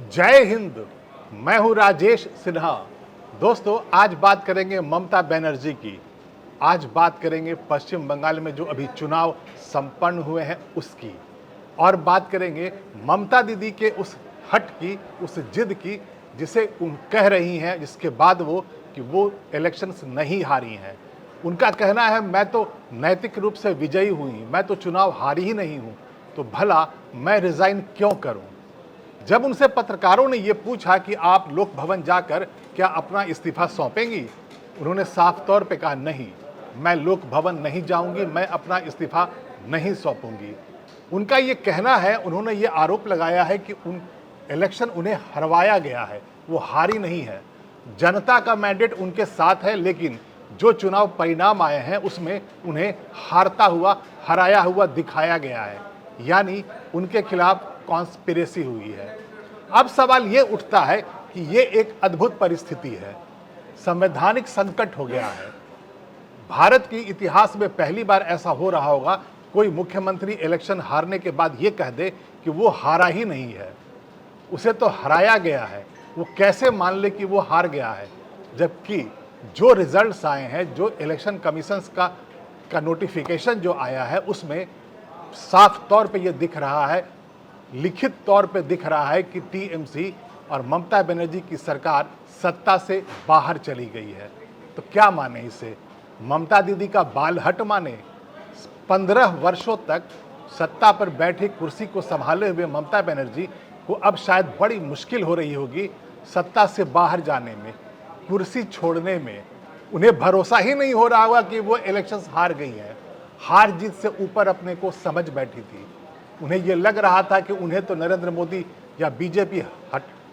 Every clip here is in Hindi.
जय हिंद। मैं हूं राजेश सिन्हा। दोस्तों, आज बात करेंगे ममता बनर्जी की। आज बात करेंगे पश्चिम बंगाल में जो अभी चुनाव संपन्न हुए हैं उसकी, और बात करेंगे ममता दीदी के उस हट की, उस जिद की जिसे उन कह रही हैं, जिसके बाद वो इलेक्शंस नहीं हारी हैं। उनका कहना है मैं तो नैतिक रूप से विजयी हुई, मैं तो चुनाव हारी ही नहीं हूं, तो भला मैं रिजाइन क्यों करूं। जब उनसे पत्रकारों ने ये पूछा कि आप लोक भवन जाकर क्या अपना इस्तीफा सौंपेंगी, उन्होंने साफ तौर पे कहा नहीं, मैं लोक भवन नहीं जाऊंगी, मैं अपना इस्तीफा नहीं सौंपूंगी। उनका ये कहना है, उन्होंने ये आरोप लगाया है कि इलेक्शन उन्हें हरवाया गया है, वो हारी नहीं है। जनता का मैंडेट उनके साथ है, लेकिन जो चुनाव परिणाम आए हैं उसमें उन्हें हारता हुआ, हराया हुआ दिखाया गया है, यानी उनके खिलाफ कॉन्स्पिरेसी हुई है। अब सवाल ये उठता है कि ये एक अद्भुत परिस्थिति है, संवैधानिक संकट हो गया है। भारत के इतिहास में पहली बार ऐसा हो रहा होगा, कोई मुख्यमंत्री इलेक्शन हारने के बाद ये कह दे कि वो हारा ही नहीं है, उसे तो हराया गया है। वो कैसे मान ले कि वो हार गया है, जबकि जो रिजल्ट्स आए हैं, जो इलेक्शन कमीशंस का नोटिफिकेशन जो आया है, उसमें साफ तौर पे ये दिख रहा है, लिखित तौर पे दिख रहा है कि टीएमसी और ममता बनर्जी की सरकार सत्ता से बाहर चली गई है। तो क्या माने इसे, ममता दीदी का बाल हट माने? 15 वर्षों तक सत्ता पर बैठी कुर्सी को संभाले हुए ममता बनर्जी को अब शायद बड़ी मुश्किल हो रही होगी सत्ता से बाहर जाने में, कुर्सी छोड़ने में। उन्हें भरोसा ही नहीं हो रहा होगा कि वो इलेक्शंस हार गई हैं। हार जीत से ऊपर अपने को समझ बैठी थी। उन्हें ये लग रहा था कि उन्हें तो नरेंद्र मोदी या बीजेपी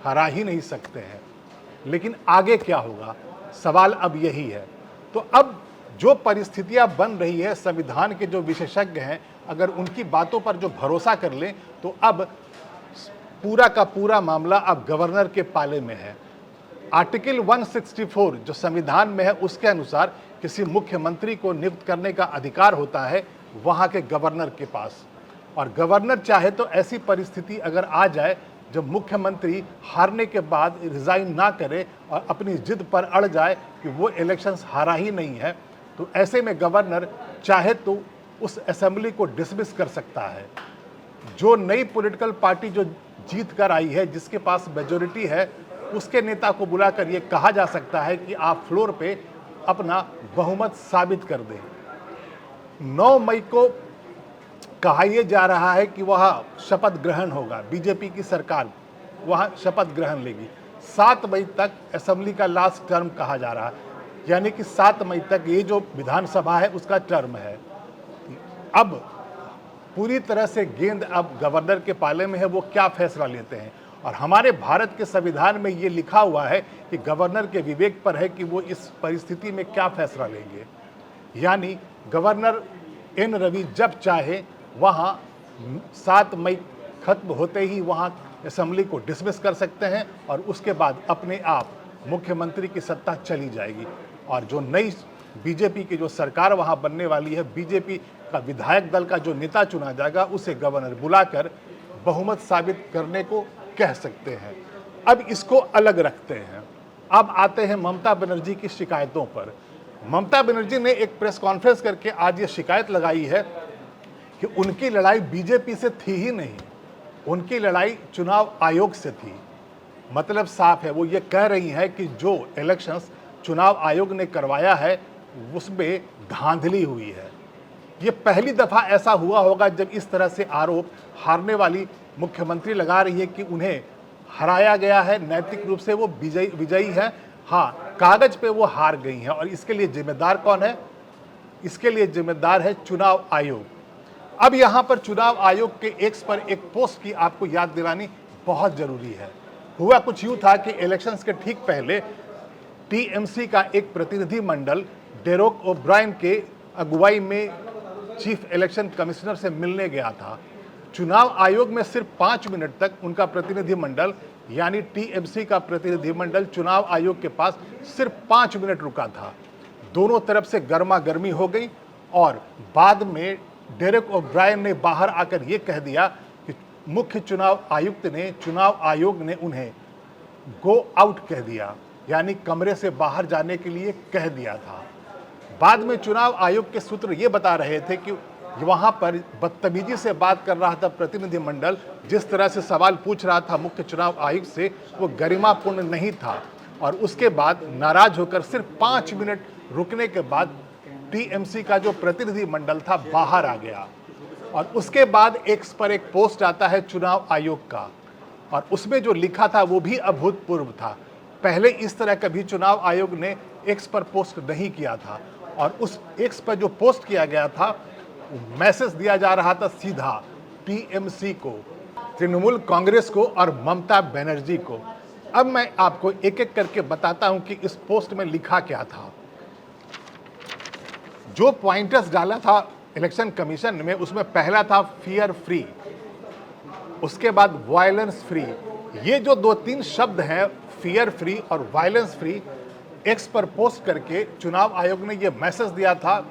हरा ही नहीं सकते हैं। लेकिन आगे क्या होगा, सवाल अब यही है। तो अब जो परिस्थितियां बन रही है, संविधान के जो विशेषज्ञ हैं अगर उनकी बातों पर जो भरोसा कर लें, तो अब पूरा का पूरा मामला अब गवर्नर के पाले में है। आर्टिकल 164 जो संविधान में है, उसके अनुसार किसी मुख्यमंत्री को नियुक्त करने का अधिकार होता है वहां के गवर्नर के पास। और गवर्नर चाहे तो ऐसी परिस्थिति अगर आ जाए जब मुख्यमंत्री हारने के बाद रिजाइन ना करे और अपनी जिद पर अड़ जाए कि वो इलेक्शंस हारा ही नहीं है, तो ऐसे में गवर्नर चाहे तो उस असेंबली को डिसमिस कर सकता है। जो नई पॉलिटिकल पार्टी जो जीत कर आई है, जिसके पास मेजोरिटी है, उसके नेता को बुलाकर ये कहा जा सकता है कि आप फ्लोर पे अपना बहुमत साबित कर दें। 9 मई को कहा यह जा रहा है कि वह शपथ ग्रहण होगा, बीजेपी की सरकार वहां शपथ ग्रहण लेगी। 7 मई तक असेंबली का लास्ट टर्म कहा जा रहा है, यानी कि 7 मई तक ये जो विधानसभा है उसका टर्म है। अब पूरी तरह से गेंद अब गवर्नर के पाले में है, वो क्या फैसला लेते हैं। और हमारे भारत के संविधान में ये लिखा हुआ है कि गवर्नर के विवेक पर है कि वो इस परिस्थिति में क्या फैसला लेंगे। यानी गवर्नर एन रवि जब चाहे वहाँ 7 मई खत्म होते ही वहाँ असेंबली को डिसमिस कर सकते हैं और उसके बाद अपने आप मुख्यमंत्री की सत्ता चली जाएगी। और जो नई बीजेपी की जो सरकार वहाँ बनने वाली है, बीजेपी का विधायक दल का जो नेता चुना जाएगा, उसे गवर्नर बुलाकर बहुमत साबित करने को कह सकते हैं। अब इसको अलग रखते हैं। अब आते हैं ममता बनर्जी की शिकायतों पर। ममता बनर्जी ने एक प्रेस कॉन्फ्रेंस करके आज ये शिकायत लगाई है कि उनकी लड़ाई बीजेपी से थी ही नहीं, उनकी लड़ाई चुनाव आयोग से थी। मतलब साफ है, वो ये कह रही है कि जो इलेक्शंस चुनाव आयोग ने करवाया है उसमें धांधली हुई है। ये पहली दफा ऐसा हुआ होगा जब इस तरह से आरोप हारने वाली मुख्यमंत्री लगा रही है कि उन्हें हराया गया है, नैतिक रूप से वो विजयी है। हाँ, कागज पे वो हार गई हैं। और इसके लिए जिम्मेदार कौन है? इसके लिए जिम्मेदार है चुनाव आयोग। अब यहां पर चुनाव आयोग के एक्स पर एक पोस्ट की आपको याद दिलानी बहुत जरूरी है। हुआ कुछ यूं था कि इलेक्शंस के ठीक पहले टीएमसी का एक प्रतिनिधि मंडल डेरेक ओब्रायन के अगुवाई में चीफ इलेक्शन कमिश्नर से मिलने गया था। चुनाव आयोग में सिर्फ 5 मिनट तक उनका प्रतिनिधि मंडल, यानी टीएमसी का प्रतिनिधि मंडल चुनाव आयोग के पास सिर्फ 5 मिनट रुका था। दोनों तरफ से गर्मा गर्मी हो गई और बाद में डेरेक ओब्रायन ने बाहर आकर यह कह दिया कि मुख्य चुनाव आयुक्त ने, चुनाव आयोग ने उन्हें गो आउट कह दिया, यानी कमरे से बाहर जाने के लिए कह दिया था। बाद में चुनाव आयोग के सूत्र ये बता रहे थे कि वहां पर बदतमीजी से बात कर रहा था प्रतिनिधिमंडल, जिस तरह से सवाल पूछ रहा था मुख्य चुनाव आयुक्त से, वो गरिमापूर्ण नहीं था। और उसके बाद नाराज होकर सिर्फ 5 मिनट रुकने के बाद टीएमसी का जो प्रतिनिधिमंडल था बाहर आ गया। और उसके बाद एक्स पर एक पोस्ट आता है चुनाव आयोग का, और उसमें जो लिखा था वो भी अभूतपूर्व था। पहले इस तरह कभी चुनाव आयोग ने एक्स पर पोस्ट नहीं किया था। और उस एक्स पर जो पोस्ट किया गया था, मैसेज दिया जा रहा था सीधा टीएमसी को, तृणमूल कांग्रेस को और ममता बनर्जी को। अब मैं आपको एक एक करके बताता हूं कि इस पोस्ट में लिखा क्या था। जो पॉइंटर्स डाला था इलेक्शन कमीशन में, उसमें पहला था फियर फ्री, उसके बाद वायलेंस फ्री। ये जो 2-3 शब्द हैं, फियर फ्री और वायलेंस फ्री, एक्स पर पोस्ट करके चुनाव आयोग ने ये मैसेज दिया था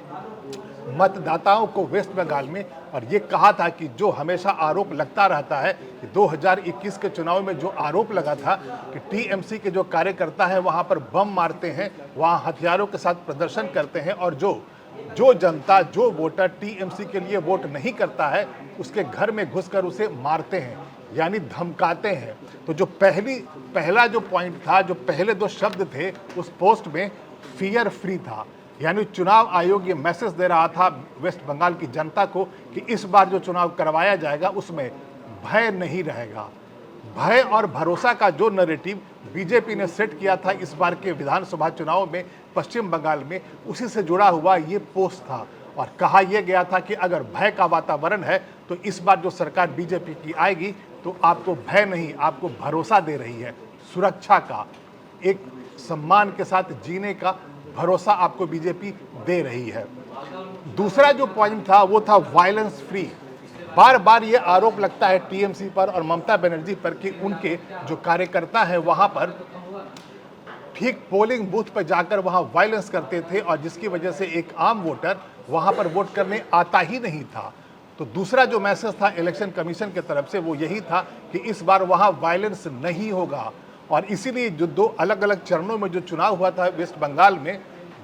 मतदाताओं को वेस्ट बंगाल में। और ये कहा था कि जो हमेशा आरोप लगता रहता है कि 2021 के चुनाव में जो आरोप लगा था कि टीएमसी के जो कार्यकर्ता हैं वहाँ पर बम मारते हैं, वहाँ हथियारों के साथ प्रदर्शन करते हैं, और जो जनता, जो वोटर टीएमसी के लिए वोट नहीं करता है, उसके घर में घुसकर उसे मारते हैं, यानी धमकाते हैं। तो जो पहला जो पॉइंट था, जो पहले 2 शब्द थे उस पोस्ट में, फियर फ्री था। यानी चुनाव आयोग ये मैसेज दे रहा था वेस्ट बंगाल की जनता को कि इस बार जो चुनाव करवाया जाएगा उसमें भय नहीं रहेगा। भय और भरोसा का जो नैरेटिव बीजेपी ने सेट किया था इस बार के विधानसभा चुनाव में पश्चिम बंगाल में, उसी से जुड़ा हुआ ये पोस्ट था। और कहा यह गया था कि अगर भय का वातावरण है तो इस बार जो सरकार बीजेपी की आएगी तो आपको भय नहीं, आपको भरोसा दे रही है, सुरक्षा का, एक सम्मान के साथ जीने का भरोसा आपको बीजेपी दे रही है। दूसरा जो पॉइंट था वो था वायलेंस फ्री। बार बार ये आरोप लगता है टीएमसी पर और ममता बनर्जी पर कि उनके जो कार्यकर्ता हैं वहां पर ठीक पोलिंग बूथ पर जाकर वहां वायलेंस करते थे, और जिसकी वजह से एक आम वोटर वहां पर वोट करने आता ही नहीं था। तो दूसरा जो मैसेज था इलेक्शन कमीशन की तरफ से वो यही था कि इस बार वहां वायलेंस नहीं होगा। और इसीलिए जो 2 अलग अलग चरणों में जो चुनाव हुआ था वेस्ट बंगाल में,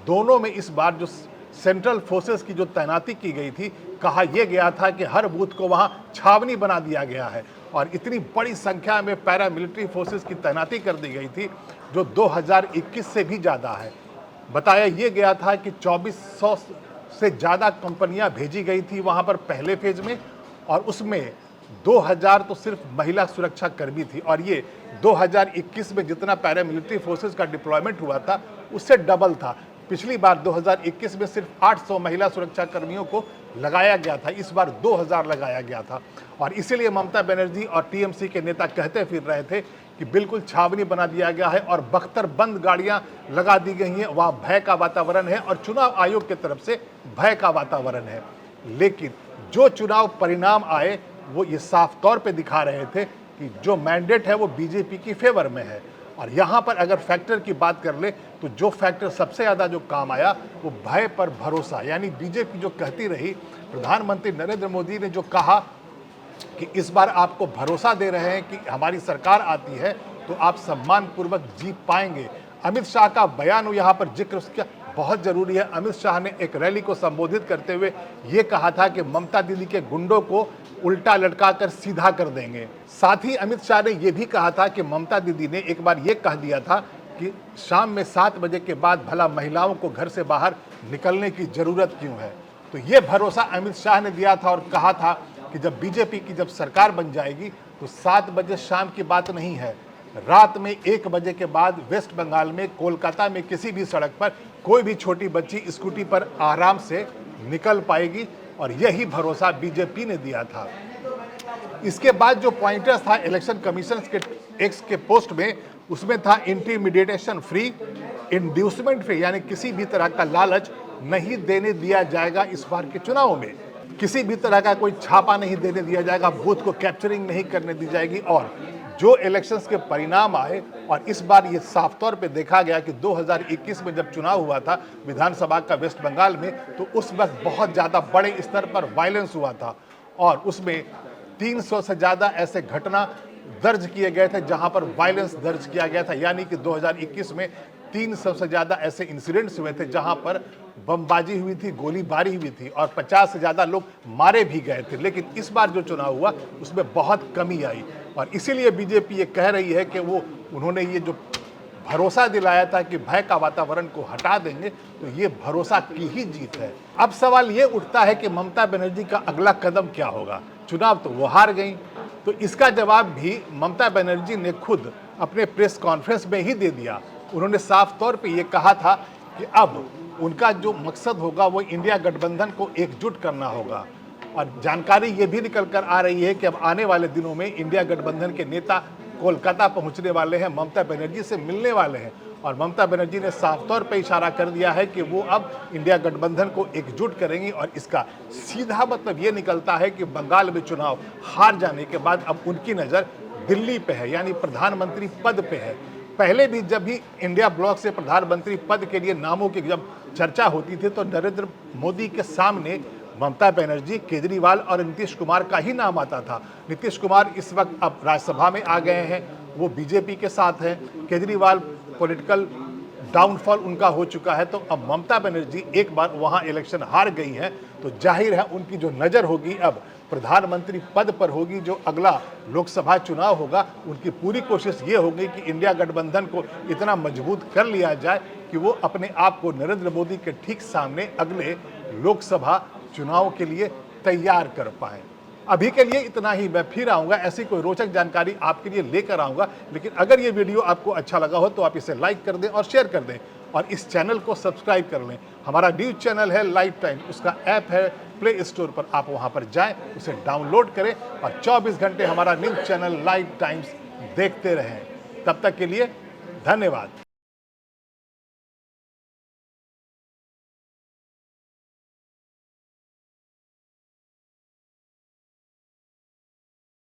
दोनों में इस बार जो सेंट्रल फोर्सेस की जो तैनाती की गई थी, कहा यह गया था कि हर बूथ को वहां छावनी बना दिया गया है, और इतनी बड़ी संख्या में पैरामिलिट्री फोर्सेस की तैनाती कर दी गई थी जो 2021 से भी ज़्यादा है। बताया यह गया था कि 2400 से ज़्यादा कंपनियां भेजी गई थी वहां पर पहले फेज में, और उसमें 2000 तो सिर्फ महिला सुरक्षा कर्मी थी। और ये 2021 में जितना पैरामिलिट्री फोर्सेस का डिप्लॉयमेंट हुआ था उससे डबल था। पिछली बार 2021 में सिर्फ 800 महिला सुरक्षा कर्मियों को लगाया गया था, इस बार 2000 लगाया गया था। और इसीलिए ममता बनर्जी और टीएमसी के नेता कहते फिर रहे थे कि बिल्कुल छावनी बना दिया गया है और बख्तरबंद गाड़ियां लगा दी गई हैं, वहाँ भय का वातावरण है और चुनाव आयोग की तरफ से भय का वातावरण है। लेकिन जो चुनाव परिणाम आए वो ये साफ तौर पे दिखा रहे थे कि जो मैंडेट है वो बीजेपी की फेवर में है। और यहाँ पर अगर फैक्टर की बात कर ले तो जो फैक्टर सबसे ज़्यादा जो काम आया वो भय पर भरोसा, यानी बीजेपी जो कहती रही, प्रधानमंत्री नरेंद्र मोदी ने जो कहा कि इस बार आपको भरोसा दे रहे हैं कि हमारी सरकार आती है तो आप सम्मानपूर्वक जीत पाएंगे। अमित शाह का बयान यहाँ पर जिक्र उसका बहुत ज़रूरी है। अमित शाह ने एक रैली को संबोधित करते हुए ये कहा था कि ममता दीदी के गुंडों को उल्टा लटका कर सीधा कर देंगे। साथ ही अमित शाह ने यह भी कहा था कि ममता दीदी ने एक बार ये कह दिया था कि शाम में 7 बजे के बाद भला महिलाओं को घर से बाहर निकलने की ज़रूरत क्यों है। तो ये भरोसा अमित शाह ने दिया था और कहा था कि जब बीजेपी की जब सरकार बन जाएगी तो 7 बजे शाम की बात नहीं है, रात में 1 बजे के बाद वेस्ट बंगाल में, कोलकाता में किसी भी सड़क पर कोई भी छोटी बच्ची स्कूटी पर आराम से निकल पाएगी। और यही भरोसा बीजेपी ने दिया था। इसके बाद जो पॉइंटर्स था इलेक्शन कमीशन के एक्स के पोस्ट में, उसमें था इंटिमिडेशन फ्री, इंड्यूसमेंट फ्री, यानी किसी भी तरह का लालच नहीं देने दिया जाएगा इस बार के चुनाव में, किसी भी तरह का कोई छापा नहीं देने दिया जाएगा, बूथ को कैप्चरिंग नहीं करने दी जाएगी। और जो इलेक्शंस के परिणाम आए, और इस बार ये साफ तौर पे देखा गया कि 2021 में जब चुनाव हुआ था विधानसभा का वेस्ट बंगाल में, तो उस वक्त बहुत ज़्यादा बड़े स्तर पर वायलेंस हुआ था और उसमें 300 से ज़्यादा ऐसे घटना दर्ज किए गए थे जहां पर वायलेंस दर्ज किया गया था, यानी कि 2021 में 300 से ज़्यादा ऐसे इंसिडेंट्स हुए थे जहां पर बमबाजी हुई थी, गोलीबारी हुई थी और 50 से ज़्यादा लोग मारे भी गए थे। लेकिन इस बार जो चुनाव हुआ उसमें बहुत कमी आई और इसीलिए बीजेपी ये कह रही है कि उन्होंने ये जो भरोसा दिलाया था कि भय का वातावरण को हटा देंगे, तो ये भरोसा की ही जीत है। अब सवाल ये उठता है कि ममता बनर्जी का अगला कदम क्या होगा। चुनाव तो वो हार गई, तो इसका जवाब भी ममता बनर्जी ने खुद अपने प्रेस कॉन्फ्रेंस में ही दे दिया। उन्होंने साफ तौर पे ये कहा था कि अब उनका जो मकसद होगा वो इंडिया गठबंधन को एकजुट करना होगा और जानकारी ये भी निकल कर आ रही है कि अब आने वाले दिनों में इंडिया गठबंधन के नेता कोलकाता पहुंचने वाले हैं, ममता बनर्जी से मिलने वाले हैं और ममता बनर्जी ने साफ तौर पे इशारा कर दिया है कि वो अब इंडिया गठबंधन को एकजुट करेंगी और इसका सीधा मतलब ये निकलता है कि बंगाल में चुनाव हार जाने के बाद अब उनकी नज़र दिल्ली पे है, यानी प्रधानमंत्री पद पे है। पहले भी जब भी इंडिया ब्लॉक से प्रधानमंत्री पद के लिए नामों की जब चर्चा होती थी तो नरेंद्र मोदी के सामने ममता बनर्जी, केजरीवाल और नीतीश कुमार का ही नाम आता था। नीतीश कुमार इस वक्त अब राज्यसभा में आ गए हैं, वो बीजेपी के साथ हैं। केजरीवाल पॉलिटिकल डाउनफॉल उनका हो चुका है, तो अब ममता बनर्जी एक बार वहाँ इलेक्शन हार गई हैं, तो जाहिर है उनकी जो नज़र होगी अब प्रधानमंत्री पद पर होगी। जो अगला लोकसभा चुनाव होगा उनकी पूरी कोशिश ये होगी कि इंडिया गठबंधन को इतना मजबूत कर लिया जाए कि वो अपने आप को नरेंद्र मोदी के ठीक सामने अगले लोकसभा चुनाव के लिए तैयार कर पाएं। अभी के लिए इतना ही। मैं फिर आऊँगा, ऐसी कोई रोचक जानकारी आपके लिए लेकर आऊँगा। लेकिन अगर ये वीडियो आपको अच्छा लगा हो तो आप इसे लाइक कर दें और शेयर कर दें और इस चैनल को सब्सक्राइब कर लें। हमारा न्यूज़ चैनल है लाइव टाइम, उसका ऐप है प्ले स्टोर पर, आप वहाँ पर जाएं, उसे डाउनलोड करें और 24 घंटे हमारा न्यूज़ चैनल लाइव टाइम्स देखते रहें। तब तक के लिए धन्यवाद।